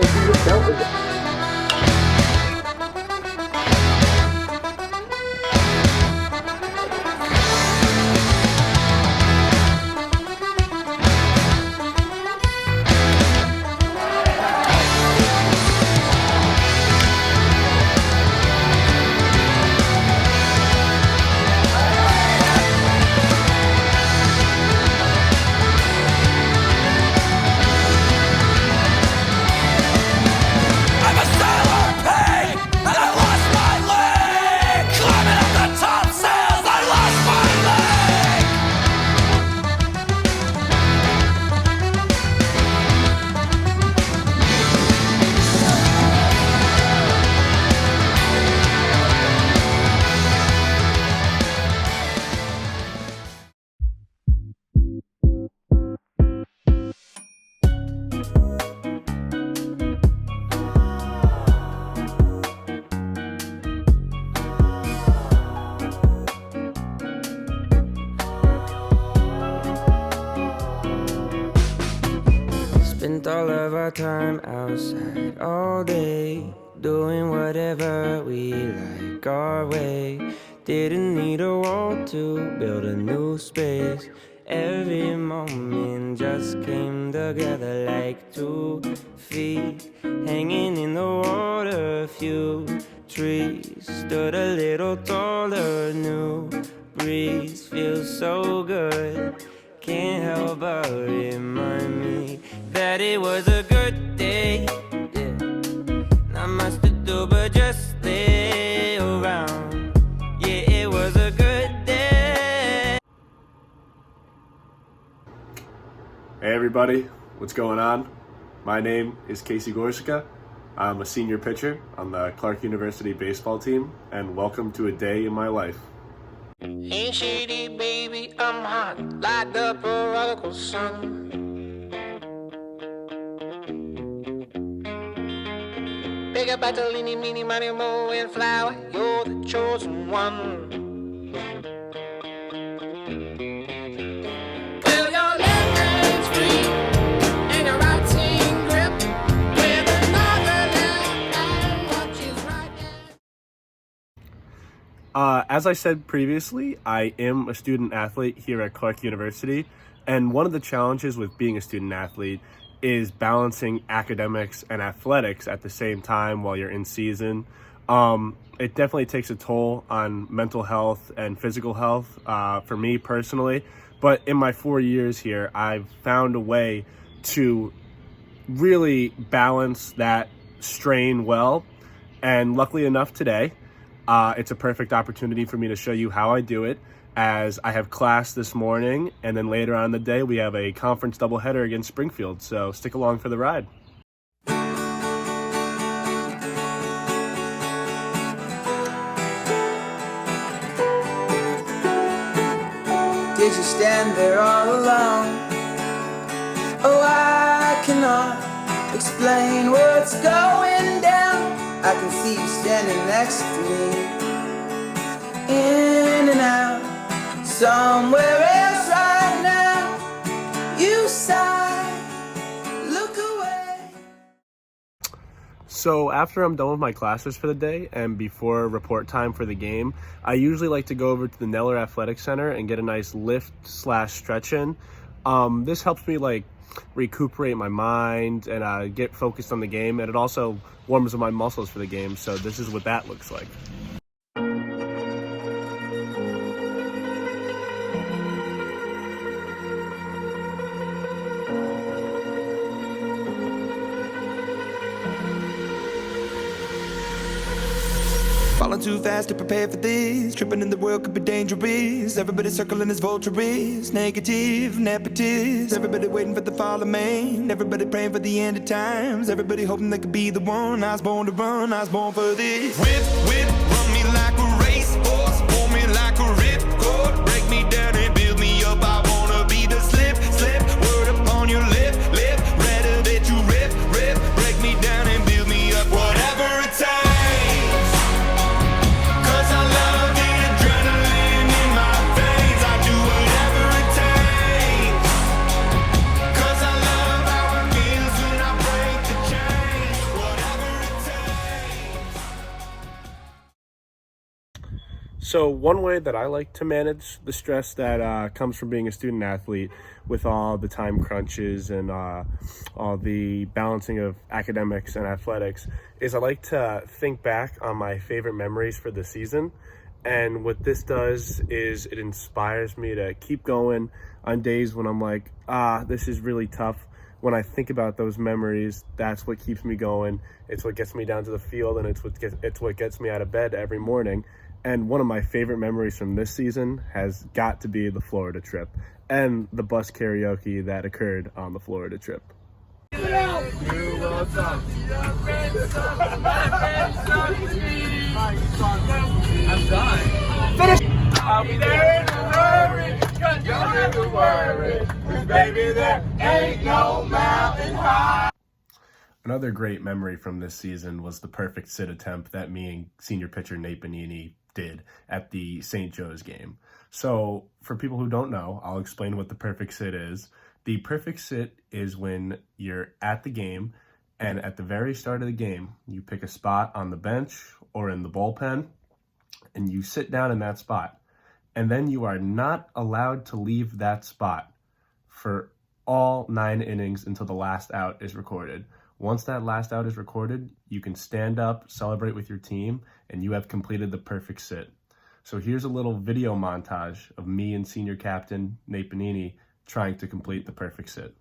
far as he dealt with it. Spent all of our time outside all day, doing whatever we like our way. Didn't need a wall to build a new space. Every moment just came together like 2 feet hanging in the water. A few trees stood a little taller. New breeze feels so good. Can't help but remind me that it was a good day. Yeah. Not much to do but just lay around. Yeah, it was a good day. Hey everybody, what's going on? My name is Casey Gorsica. I'm a senior pitcher on the Clark University baseball team, and welcome to a day in my life. Ain't shady, baby, I'm hot like the prodigal son. Big up Bartolini, meeny, money, mo, and flower, you're the chosen one. Will your left hand's free and your right hand grip with another left hand watches right now. As I said previously, I am a student athlete here at Clark University, and one of the challenges with being a student athlete is balancing academics and athletics at the same time while you're in season. It definitely takes a toll on mental health and physical health for me personally, but in my 4 years here, I've found a way to really balance that strain well, and luckily enough today, it's a perfect opportunity for me to show you how I do it, as I have class this morning, and then later on in the day we have a conference doubleheader against Springfield, so stick along for the ride. Did you stand there all alone? Oh, I cannot explain what's going down. I can see you standing next to me, in and out, somewhere else right now. You sigh, look away. So after I'm done with my classes for the day and before report time for the game, I usually like to go over to the Neller Athletic Center and get a nice lift/stretch in. This helps me recuperate my mind and get focused on the game, and it also warms up my muscles for the game. So this is what that looks like. Falling too fast to prepare for this. Tripping in the world could be dangerous. Everybody circling as vultures. Negative, nepotist. Everybody waiting for the fall of man. Everybody praying for the end of times. Everybody hoping they could be the one. I was born to run, I was born for this. Whip, whip, run me like a racehorse. Pull me like a ripcord. Break me down and build me up. I wanna be the slip, slip. Word upon your lip, lip. Rather that you rip, rip. Break me down and build me up. Whatever it takes. So one way that I like to manage the stress that comes from being a student athlete with all the time crunches and all the balancing of academics and athletics is I like to think back on my favorite memories for the season. And what this does is it inspires me to keep going on days when I'm like, this is really tough. When I think about those memories, that's what keeps me going. It's what gets me down to the field, and it's what gets me out of bed every morning. And one of my favorite memories from this season has got to be the Florida trip and the bus karaoke that occurred on the Florida trip. I'm done. Finish. I'll be there in a hurry, 'cause you don't have to worry, 'cause baby there ain't no mountain high. Another great memory from this season was the perfect sit attempt that me and senior pitcher Nate Bonini did at the St. Joe's game. So for people who don't know, I'll explain what the perfect sit is. The perfect sit is when you're at the game and at the very start of the game, you pick a spot on the bench or in the bullpen and you sit down in that spot. And then you are not allowed to leave that spot for all 9 innings until the last out is recorded. Once that last out is recorded, you can stand up, celebrate with your team, and you have completed the perfect sit. So here's a little video montage of me and senior captain Nate Bonini trying to complete the perfect sit.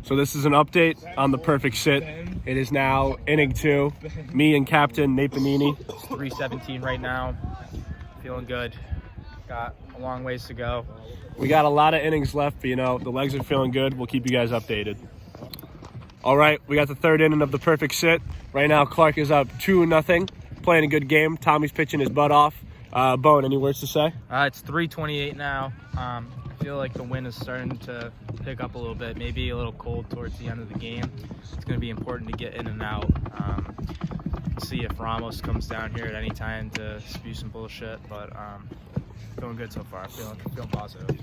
So this is an update on the perfect sit. It is now inning 2. Me and captain Nate Bonini. It's 3:17 right now. Feeling good. Got a long ways to go. We got a lot of innings left, but the legs are feeling good. We'll keep you guys updated. All right, we got the 3rd inning of the perfect sit. Right now, Clark is up 2-0, playing a good game. Tommy's pitching his butt off. Bone, any words to say? It's 3:28 now. I feel like the wind is starting to pick up a little bit, maybe a little cold towards the end of the game. It's going to be important to get in and out. See if Ramos comes down here at any time to spew some bullshit, but feeling good so far. Feeling positive.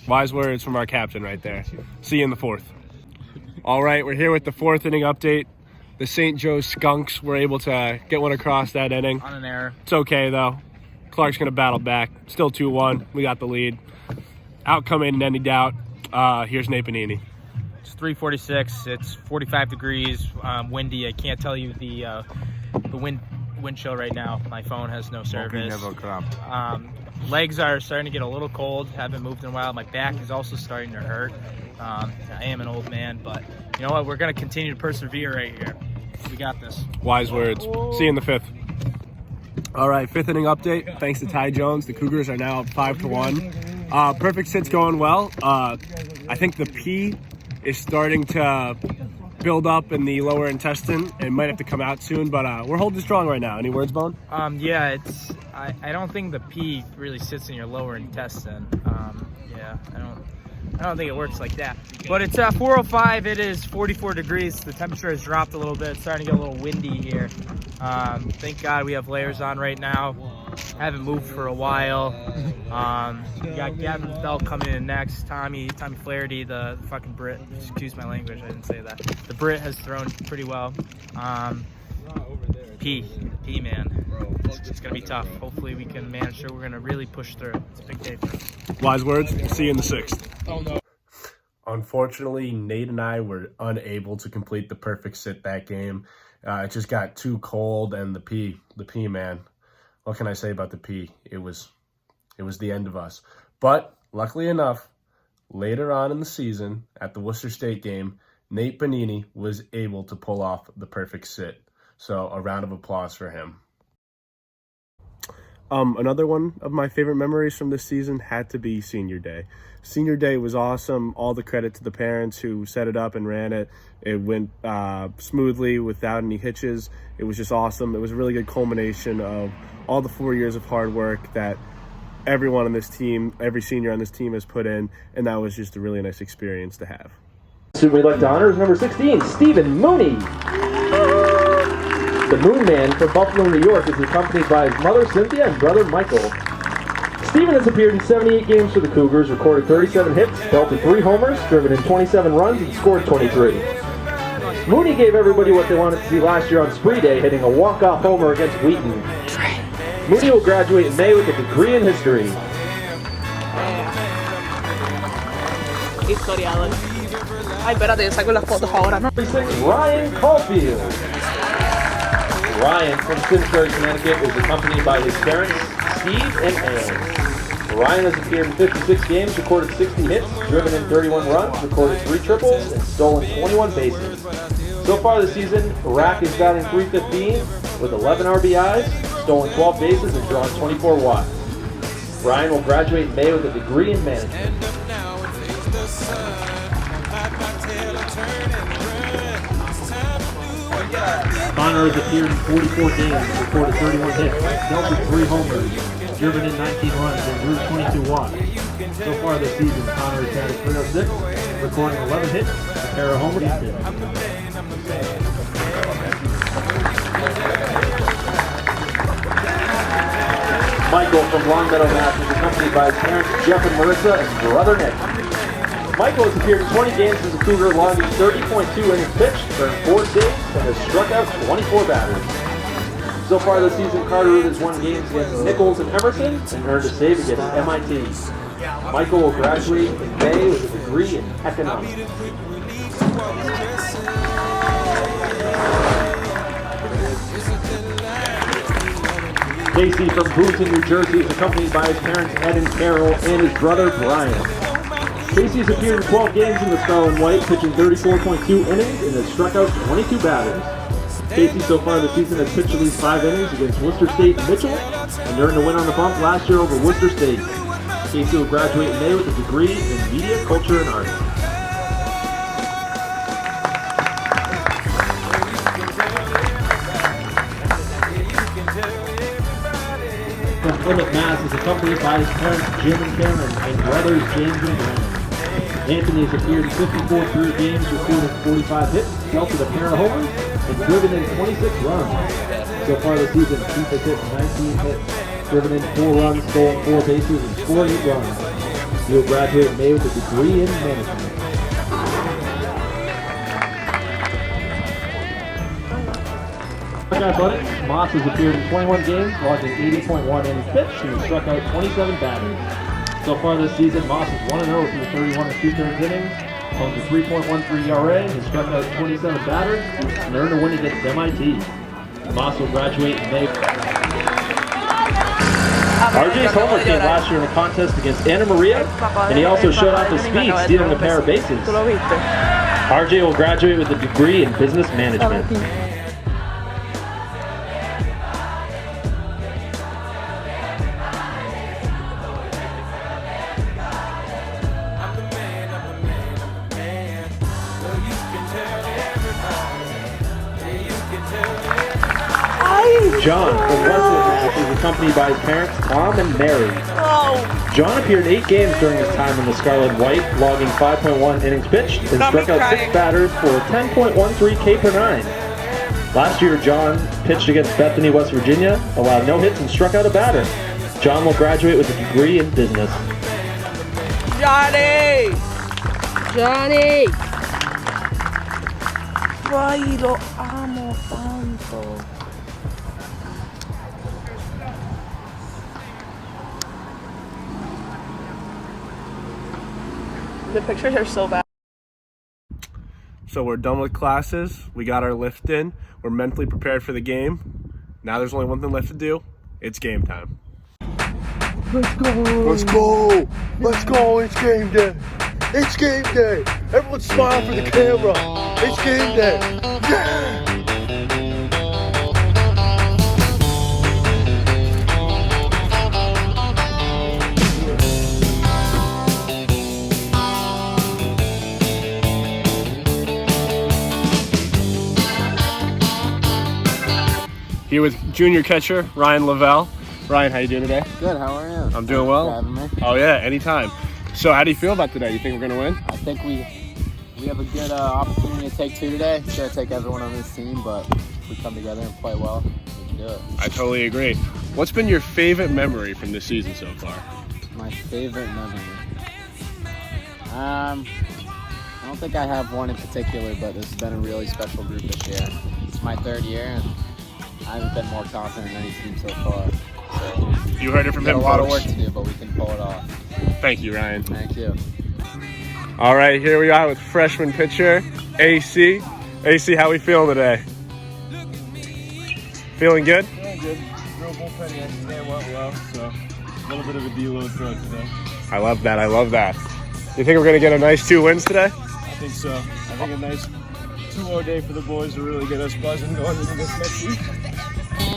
Wise words from our captain right there. See you in the 4th. All right, we're here with the 4th inning update. The St. Joe's Skunks were able to get one across that inning. On an error. It's okay, though. Clark's going to battle back. Still 2-1. We got the lead. Outcome ain't in any doubt. Here's Nate Bonini. It's 3:46. It's 45 degrees, windy. I can't tell you the wind chill right now. My phone has no service. Legs are starting to get a little cold. Haven't moved in a while. My back is also starting to hurt. I am an old man, but you know what? We're going to continue to persevere right here. We got this. Wise words. See you in the 5th. All right, 5th inning update. Thanks to Ty Jones, the Cougars are now up 5-1. Perfect sit's going well. I think the pee is starting to build up in the lower intestine. It might have to come out soon, but we're holding strong right now. Any words, Bone? Yeah, I don't think the pee really sits in your lower intestine. I don't think it works like that. But it's 4:05. It is 44 degrees. The temperature has dropped a little bit. It's starting to get a little windy here. Thank God we have layers on right now. Haven't moved for a while. We got Gavin Bell coming in next. Tommy Flaherty, the fucking Brit. Excuse my language. I didn't say that. The Brit has thrown pretty well. P, man. It's going to be tough. Hopefully we can manage it. We're going to really push through. It's a big day for us. Wise words. See you in the 6th. Oh, no. Unfortunately, Nate and I were unable to complete the perfect sit that game. It just got too cold, and the pee, man. What can I say about the pee? It was the end of us. But luckily enough, later on in the season at the Worcester State game, Nate Bonini was able to pull off the perfect sit. So a round of applause for him. Another one of my favorite memories from this season had to be Senior Day. Senior Day was awesome. All the credit to the parents who set it up and ran it. It went smoothly without any hitches. It was just awesome. It was a really good culmination of all the 4 years of hard work that everyone on this team, every senior on this team has put in, and that was just a really nice experience to have. So we'd like to honor is number 16, Stephen Mooney. The Moon Man from Buffalo, New York is accompanied by his mother, Cynthia, and brother, Michael. Stephen has appeared in 78 games for the Cougars, recorded 37 hits, belted 3 homers, driven in 27 runs, and scored 23. Mooney gave everybody what they wanted to see last year on Spree Day, hitting a walk-off homer against Wheaton. Mooney will graduate in May with a degree in history. Historiador. Ay, espérate, yo saco las fotos ahora, ¿no? Ryan Caulfield. Ryan from Simsbury, Connecticut is accompanied by his parents, Steve and Ann. Ryan has appeared in 56 games, recorded 60 hits, driven in 31 runs, recorded 3 triples, and stolen 21 bases. So far this season, Rack is batting .315 with 11 RBIs, stolen 12 bases, and drawn 24 walks. Ryan will graduate in May with a degree in management. Connor has appeared in 44 games, recorded 31 hits, dealt with 3 homers, driven in 19 runs, and drew 22 walks. So far this season, Connor has batted .306, recording 11 hits, a pair of homers, and 2. Michael from Longmeadow, Mass. is accompanied by his parents Jeff and Marissa and brother Nick. Michael has appeared in 20 games as a Cougar, logging 30.2 innings pitched, earned 4 saves, and has struck out 24 batters. So far this season, Carteret has won games against Nichols and Emerson and earned a save against MIT. Michael will graduate in May with a degree in economics. Casey from Boonton, New Jersey is accompanied by his parents Ed and Carol and his brother Brian. Casey has appeared in 12 games in the Scarlet and White, pitching 34.2 innings and has struck out 22 batters. Casey so far this season has pitched at least 5 innings against Worcester State and Mitchell and earned a win on the bump last year over Worcester State. Casey will graduate in May with a degree in media, culture, and art. From Plymouth, Mass. is accompanied by his parents Jim and Cameron and brothers James and Brandon. Anthony has appeared in 54 career games, recorded 45 hits, dealt with a pair of homers, and driven in 26 runs. So far this season, Keith has hit 19 hits, driven in 4 runs, stolen 4 bases, and scored 8 runs. He will graduate in May with a degree in management. Athletics, Moss has appeared in 21 games, logging 80.1 innings pitched, and has struck out 27 batters. So far this season, Moss is 1-0 through 31 2/3 innings, owns a 3.13 ERA, has struck out 27 batters, and earned a win against MIT. Moss will graduate in May. RJ's homer came last year in a contest against Anna Maria, and he also showed off his speed, stealing a pair of bases. RJ will graduate with a degree in business management. John from Westwood, Mass. is accompanied by his parents, Tom and Mary. John appeared in 8 games during his time in the Scarlet and White, logging 5.1 innings pitched and struck out 6 batters for a 10.13 K per 9. Last year, John pitched against Bethany, West Virginia, allowed no hits and struck out a batter. John will graduate with a degree in business. Johnny! Johnny! Ay, lo amo tanto. The pictures are so bad. So we're done with classes. We got our lift in. We're mentally prepared for the game. Now there's only one thing left to do. It's game time. Let's go! Let's go! Let's go! It's game day! It's game day! Everyone smile for the camera! It's game day! Yeah! Here with junior catcher Ryan Lavelle. Ryan, how you doing today? Good, how are you? I'm doing well. Thanks for having me. Oh yeah, anytime. So how do you feel about today? You think we're gonna win? I think we have a good opportunity to take 2 today. It's gonna take everyone on this team, but if we come together and play well, we can do it. I totally agree. What's been your favorite memory from this season so far? My favorite memory. I don't think I have one in particular, but this has been a really special group this year. It's my 3rd year, and I haven't been more confident in any team so far. So You heard it from we got him, a lot of folks. work to do, but we can pull it off. Thank you, Ryan. Thank you. All right, here we are with freshman pitcher AC. AC, how we feeling today? Feeling good? Yeah, good. Real bullpen yesterday went well, so a little bit of a deload throw today. I love that. I love that. You think we're going to get a nice 2 wins today? I think so. I think a nice 2-0 day for the boys to really get us buzzing going into this next week.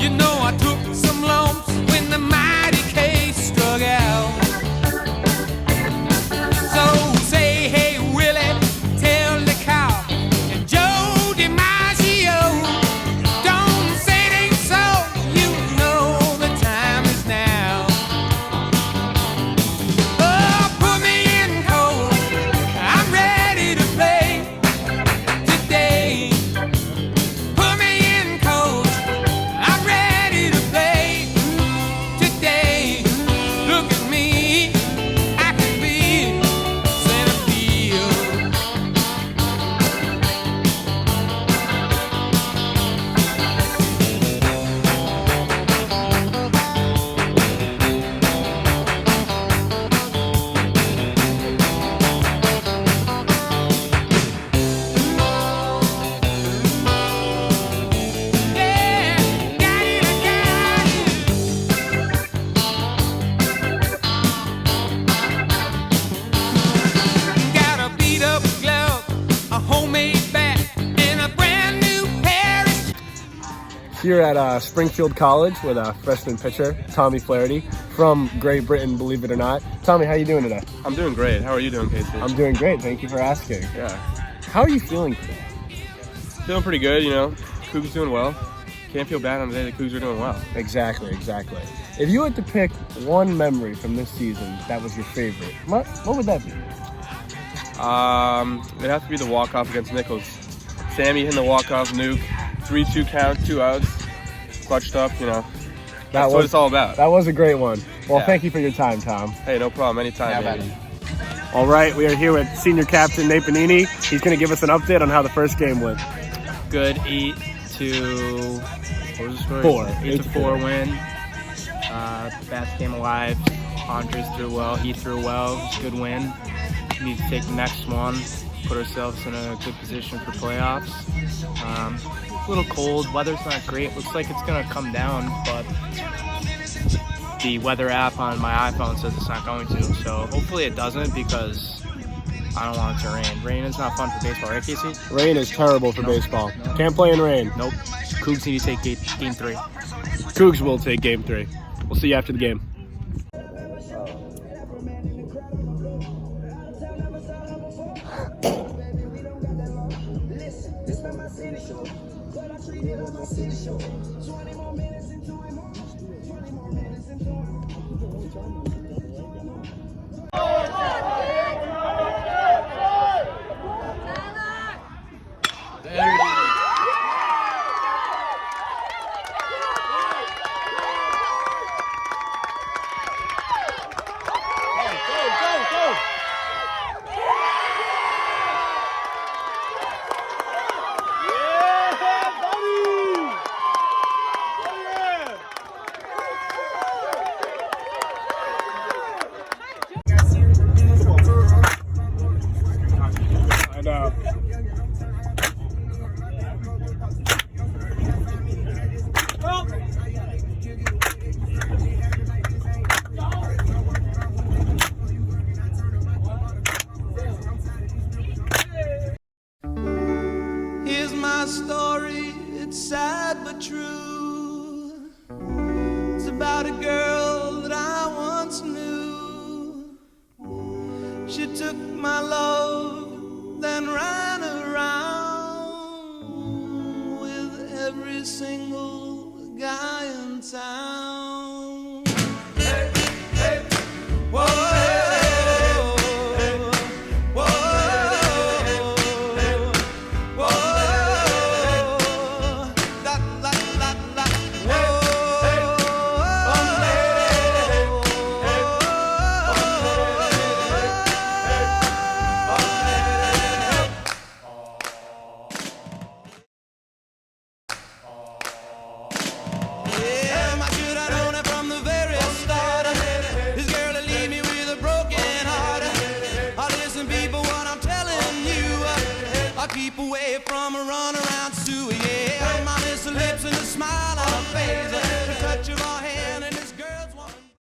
You know I took some lumps when the mighty case struck out. So say hey Willie, tell the cow and Joe DiMaggio, don't say it ain't so, you know the time is now. Oh, put me in cold, I'm ready to play today. Put me in cold, I'm ready to play today. Look at me, I can be center field. Yeah, got it, I got it. Got a beat up glove, a homemade bat, and a brand new pair of Here at Springfield College with a freshman pitcher, Tommy Flaherty, from Great Britain, believe it or not. Tommy, how you doing today? I'm doing great. How are you doing, Casey? I'm doing great. Thank you for asking. Yeah. How are you feeling today? Feeling pretty good, you know. Cougs doing well. Can't feel bad on the day the Cougs are doing well. Exactly. If you had to pick one memory from this season that was your favorite, what would that be? It'd have to be the walk-off against Nichols. Sammy hitting the walk-off nuke, 3-2 count, 2 outs, clutched up, you know. That's what it's all about. That was a great one. Well, Yeah. Thank you for your time, Tom. Hey, no problem. Anytime, baby. All right, we are here with senior captain Nate Panini. He's going to give us an update on how the first game went. Good 8-4. What was the score? 4. 8-4 win. Bats came alive. Andres threw well. He threw well. It was a good win. We need to take the next one. Put ourselves in a good position for playoffs. A little cold. Weather's not great. Looks like it's gonna come down, but the weather app on my iPhone says it's not going to. So hopefully it doesn't, because I don't want it to rain. Rain is not fun for baseball, right, Casey? Rain is terrible for baseball. Can't play in rain. Nope. Cougs need to take game 3. Cougs will take game 3. We'll see you after the game. I know. Here's my story, it's sad but true. It's about a girl that I once knew. She took my love, then ran around with every single guy in town. Hey, hey, whoa. Yeah, am I good? I don't keep away from a run around Sue, yeah. I miss her lips and a smile on her face.